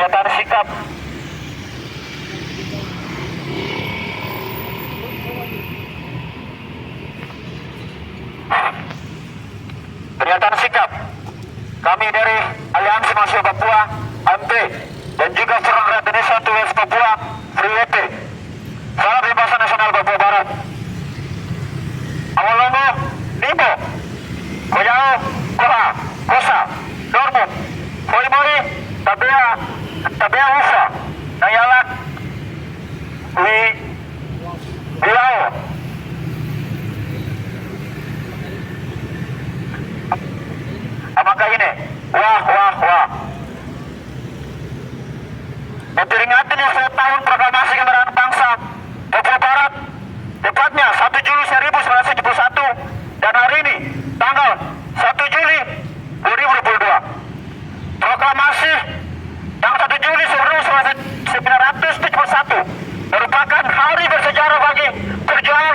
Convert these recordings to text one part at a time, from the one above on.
Pernyataan sikap. Pernyataan sikap. Kami dari Aliansi Mahasiswa Papua (AMP) dan juga Forum Rakyat Indonesia untuk West Papua (Free EP), Salam Pembebasan Nasional Papua Barat. Awalongo, Nibo, Koyao, Koha, Kosa, Dormut, Foimori, Tabea Ufa, Nayalak, Wilao. Apakah ini? Wah. Memperingati 100 tahun proklamasi kemerdekaan bangsa Papua Barat, tepatnya 1 Juli 1971, dan hari ini tanggal 1 Juli 2022. Proklamasi tanggal 1 Juli 1971 merupakan hari bersejarah bagi perjuangan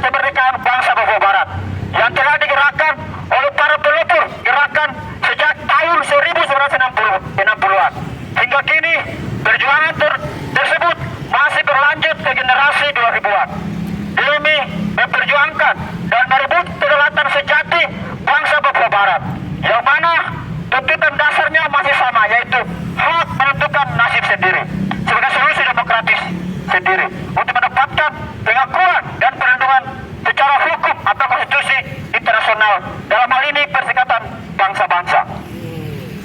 kemerdekaan bangsa Papua Barat yang telah digerakkan oleh para pelopor gerakan sejak tahun 1960-an. Hingga kini perjuangan tersebut masih berlanjut ke generasi 2000-an demi memperjuangkan dan merebut kedaulatan sejati bangsa Papua Barat, yang mana tuntutan dasarnya masih sama, yaitu hak menentukan nasib sendiri sebagai solusi demokratis sendiri untuk mendapatkan pengakuan dan perlindungan secara hukum atau konstitusi internasional, dalam hal ini Perserikatan Bangsa-Bangsa,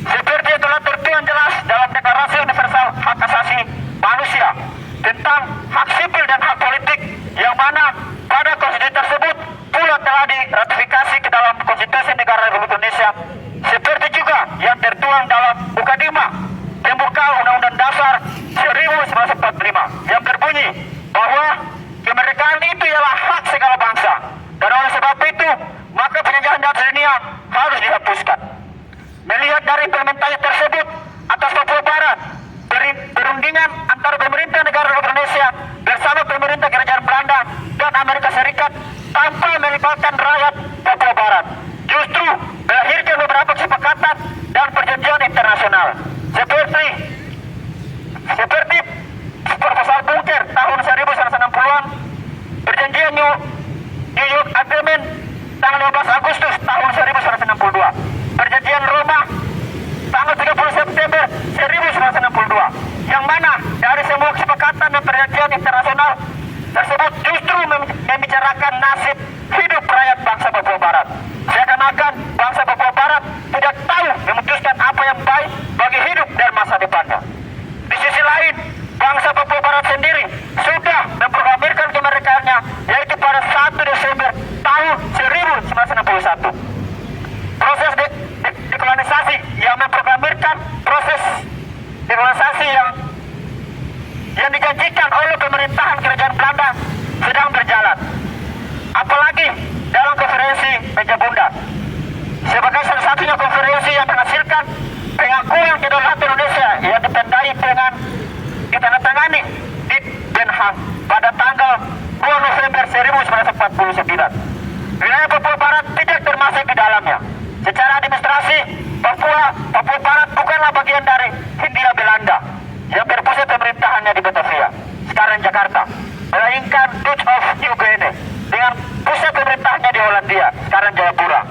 seperti yang telah tertuang jelas dalam Deklarasi Universal Hak Asasi Manusia tentang hak sipil dan hak politik, yang mana pada konstitusi tersebut pula telah diratifikasi ke dalam Konstitusi Negara Republik Indonesia, seperti juga yang tertuang dalam Mukadimah Pembuka Undang-Undang Dasar 1945 yang berbunyi bahwa kemerdekaan itu ialah hak segala bangsa, dan oleh sebab itu maka penjajahan di atas dunia harus dihapuskan. Melihat dari implementasi tersebut atas Papua Barat, perundingan antara pemerintah negara Republik Indonesia bersama pemerintah Kerajaan Belanda dan Amerika Serikat tanpa melibatkan rakyat Papua Barat justru melahirkan beberapa kesepakatan dan perjanjian internasional seperti Proposal Bunker tahun 1960-an, perjanjian New York Agreement tanggal 15 Agustus tahun 1962, perjanjian Roma tanggal 30 September 1962, yang mana dari semua kesepakatan dan perjanjian internasional tersebut justru membicarakan nasib hidup rakyat bangsa Papua Barat. Seakan-akan bangsa Papua Barat tidak tahu memutuskan apa yang baik bagi hidup dan masa depannya. Di sisi lain, bangsa Papua Barat sendiri sudah memproklamirkan kemerdekaannya, yaitu pada 1 Desember tahun 1961. Proses dekolonisasi yang memproklamirkan proses dekolonisasi yang dijanjikan oleh pemerintahan Kerajaan Belanda sedang berjalan. Apalagi dalam konferensi Meja Bunda, sebagai salah satunya konferensi yang menghasilkan pengakuan kedaulatan Indonesia yang ditandai dengan ditandatangani di Den Haag pada tanggal 2 November 1949. Wilayah Papua Barat tidak termasuk di dalamnya. Secara administrasi, Papua Barat bukanlah bagian dari Hindia Belanda yang berpusat pemerintahannya di Batavia, sekarang Jakarta, melainkan Dutch of New Guinea dengan pusat pemerintahannya di Hollandia, sekarang Jayapura.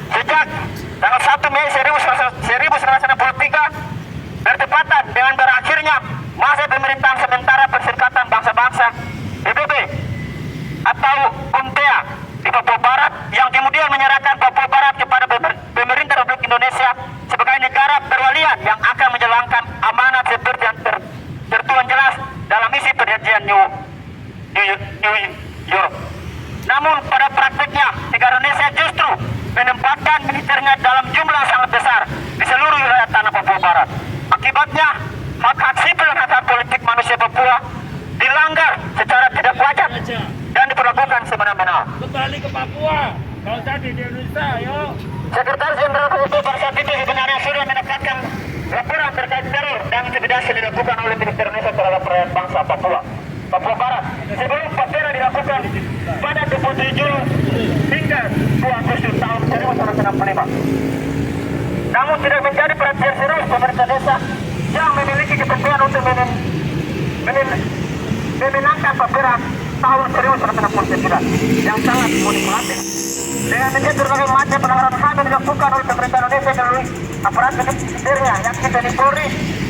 Sejak tanggal 1 Mei 1963, bertepatan dengan berakhirnya masa pemerintahan sementara Perserikatan Bangsa-Bangsa PBB atau UMPEA di Papua Barat, yang kemudian menyerahkan Papua Barat kepada pemerintah Republik Indonesia sebagai negara perwalian yang akan menjalankan amanat seperti yang tertuang jelas dalam isi perjanjian New York. Namun pada praktiknya negara Indonesia justru menempatkan militernya dalam jumlah sangat besar di seluruh wilayah tanah Papua Barat. Akibatnya hak-hak sipil dan hak-hak politik manusia Papua dilanggar secara tidak wajar dan diperlakukan semena-mena. Kembali ke Papua, kalau saya di Indonesia, ayo. Sekretaris Jenderal PBB pada saat itu sebenarnya sudah mendapatkan laporan terkait teror dan intimidasi dilakukan oleh militer Indonesia terhadap rakyat bangsa Papua Barat sebelum Papua dilakukan pada 27 hingga 2 Agustus tahun 1961. 1965. Namun tidak menjadi perhatian serius pemerintah desa yang memiliki kepentingan untuk memenangkan papera tahun 1969 yang sangat manipulatif. Dengan menjadi berbagai macam pelanggaran HAM yang dilakukan oleh pemerintah Indonesia melalui aparat militernya yang kita Polri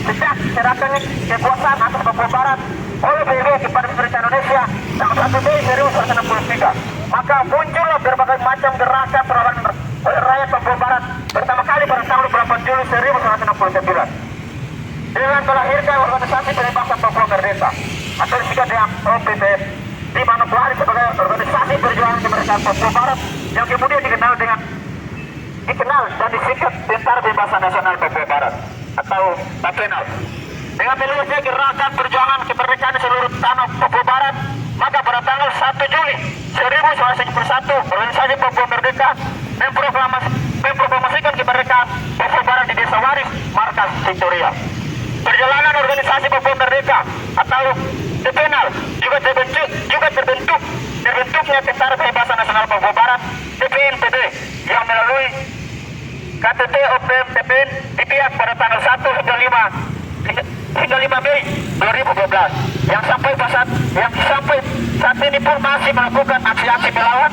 sejak serahkan kekuasaan atas Papua Barat oleh PBB kepada pemerintah Indonesia tanggal 1 Mei 1963. Maka muncullah berbagai macam gerakan perlawanan oleh rakyat Papua Barat pertama kali pada tanggal 8 Juli 1969 dengan melahirkan organisasi pembebasan Papua Merdeka atau disingkat dengan OPPF, di mana Buhari sebagai organisasi perjuangan kemerdekaan Papua Barat yang kemudian dikenal dan disingkat Tentara Pembebasan Nasional Papua Barat atau TPNL. Dengan meluasnya gerakan perjuangan kemerdekaan di seluruh tanah Papua Barat, maka pada tanggal 1 Juli 1971 organisasi Papua Merdeka memproklamasikan kemerdekaan Papua Barat di Desa Waris, markas Victoria. Perjalanan organisasi Papua Merdeka atau TPNL juga terbentuknya Tentara Pembebasan Nasional Papua Barat TPNPB yang melalui KTT OPM TPN dipihak pada tanggal 1 hingga 5 Mei 2012 yang sampai saat ini pun masih melakukan aksi-aksi melawan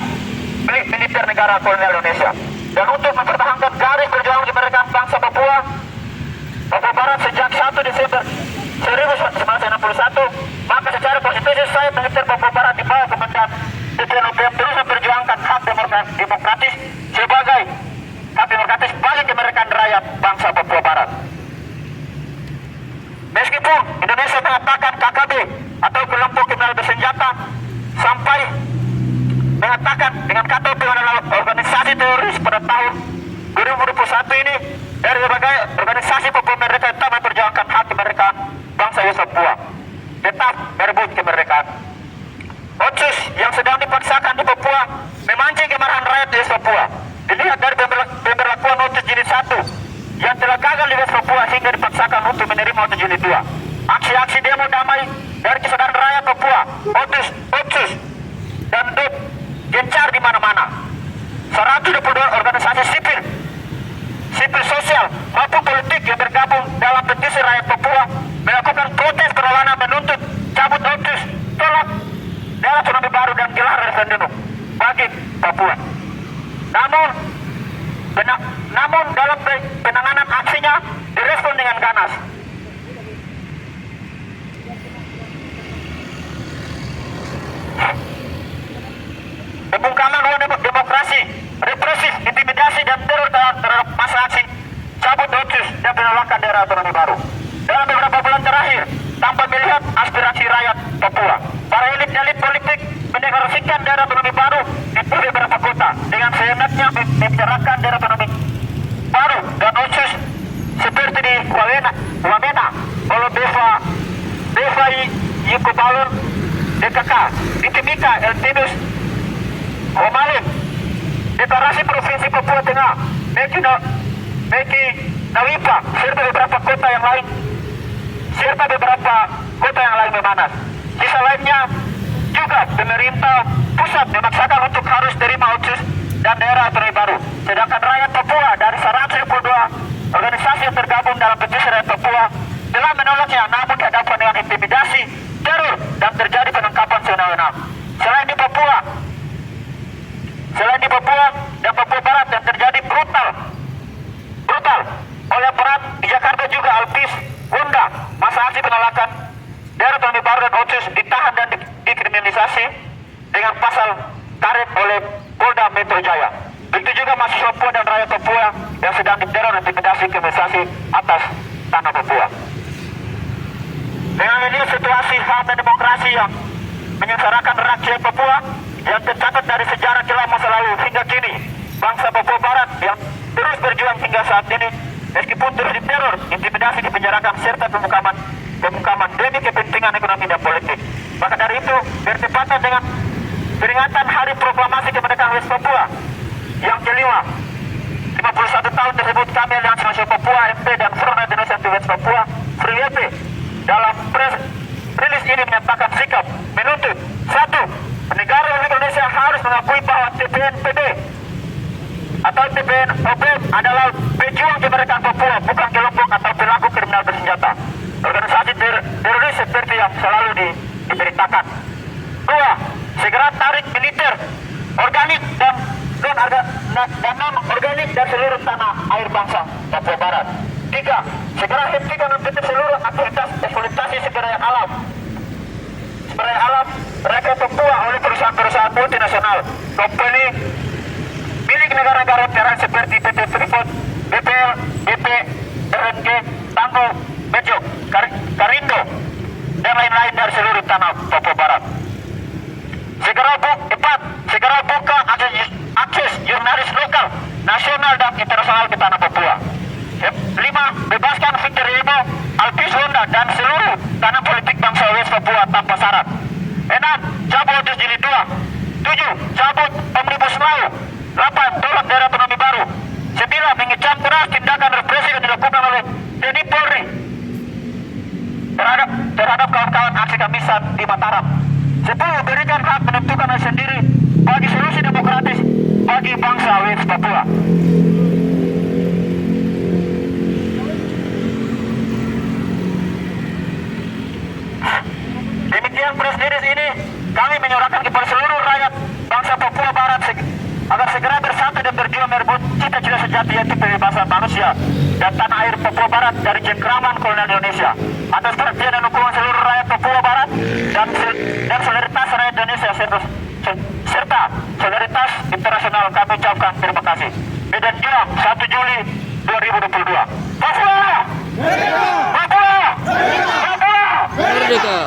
militer negara kolonial Indonesia. Dan untuk mempertahankan garis perjuangan kemerdekaan bangsa Papua Barat sejak 1 Desember 1961, maka secara konstitusi saya militer Papua Barat di bawah Kementerian DPN terus memperjuangkan hak demokratis sebagai hak demokratis bagi kemerdekaan rakyat bangsa Papua Barat. Meskipun Indonesia mengatakan KKB atau kelompok kriminal bersenjata sampai mengatakan dengan kata itu adalah organisasi teroris pada tahun 2021 ini, dari berbagai organisasi Papua Merdeka tetap memperjuangkan hak kemerdekaan bangsa Papua, tetap berebut kemerdekaan. Otsus yang sedang dipaksakan di Papua memancing kemarahan rakyat di Papua. Dilihat dari pemberlakuan Otsus Jilid 1 yang telah gagal di Papua hingga dipaksakan untuk menerima Otsus Jilid 2. Aksi-aksi demo damai dari kesadaran rakyat Papua, Otsus dan DUP gencar di mana-mana. 122 organisasi sipil sosial maupun politik yang bergabung dalam petisi rakyat Papua melakukan protes perlawanan menuntut cabut Otsus, tolak daerah otonomi baru dan gelar referendum bagi Papua. Namun dalam penanganan aksinya direspon dengan ganas. Pembungkaman ruang demokrasi, represif, intimidasi dan teror terhadap masa aksi cabut Otsus dan penolakan daerah otonomi baru. Dalam beberapa bulan terakhir, tanpa melihat aspirasi rakyat Papua, para elit politik mendeklarasikan daerah otonomi baru di beberapa kota dengan seenaknya membicarakan daerah otonomi baru dan Otsus seperti di Wamena, Olo Beva Yikobalon, DKK, di Timika, Eltinus, Omalin, deklarasi Provinsi Papua Tengah, Meki Nawipa, serta beberapa kota yang lain memanas. Kisah lainnya juga pemerintah pusat memaksakan untuk harus terima Otsus dan daerah otonomi baru. Sedangkan rakyat Papua dari 122 organisasi yang tergabung dalam petisi rakyat Papua telah menolaknya, namun dihadapkan dengan intimidasi, teror, dan terjadi penangkapan sewenang-wenang. Selain di Papua dan Papua Barat yang terjadi brutal oleh aparat di Jakarta juga Alpis, Honda, masa aksi penolakan daerah otonomi baru dan Otsus ditahan dan dikriminalisasi dengan pasal karet oleh Polda Metro Jaya. Begitu juga mahasiswa Papua dan rakyat Papua yang sedang diteror dan intimidasi kriminalisasi atas tanah Papua. Dengan ini situasi HAM dan demokrasi yang menyengsarakan rakyat Papua yang tercatat dari sejarah kelam masa lalu hingga kini, bangsa Papua Barat yang terus berjuang hingga saat ini meskipun terus diteror, intimidasi, dipenjarakan serta pembukaman demi kepentingan ekonomi dan politik. Maka dari itu bertepatan dengan peringatan Hari Proklamasi Kemerdekaan West Papua yang kelima 51 tahun tersebut, kami Aliansi Mahasiswa Papua MP dan Front Indonesia Anti West Papua FRIWP dalam press rilis ini menyatakan sikap menuntut: 1. Negara Indonesia harus mengakui bahwa TPNPB atau TPNOP adalah pejuang kemerdekaan Papua, bukan kelompok atau pelaku kriminal bersenjata. Organisasi teroris seperti yang selalu diberitakan. 2. Segera tarik militer organik dan non-organik dari seluruh tanah air bangsa Papua Barat. 3. Segera hentikan dan tutup seluruh aktivitas eksploitasi sumber daya alam rakyat Papua oleh perusahaan-perusahaan multinasional, company milik negara-negara teras seperti PT Freeport, BPL, BP, RNG, Tangguh, Bejo, Karindo, dan lain-lain dari seluruh tanah Papua Barat. 4. Segera buka akses jurnalis lokal, nasional dan internasional ke tanah Papua. 5. Bebaskan Victor Emo, Alpis Honda dan seluruh tanah politik bangsa West Papua tanpa syarat. 6. Cabut Jilid 2. 7. Cabut Omnibus Law. 8. Tolak daerah otonomi baru. 9. Mengecam keras tindakan represi yang dilakukan oleh TNI Polri terhadap kawan-kawan aksi Kamisan di Mataram. 10. Berikan hak menentukan sendiri bagi solusi demokratis bagi bangsa West Papua. Demikian press release ini kami menyuarakan kepada seluruh rakyat bangsa Papua Barat agar segera bersatu dan berjuang merebut cita-cita sejati yaitu pembebasan manusia dan tanah air Papua Barat dari cengkraman kolonial Indonesia. Atas perhatian dan dukungan seluruh rakyat Papua Barat dan solidaritas rakyat Indonesia serta solidaritas internasional kami ucapkan terima kasih. Medan Juang 1 Juli 2022. Papua! Papua! Papua! Merdeka!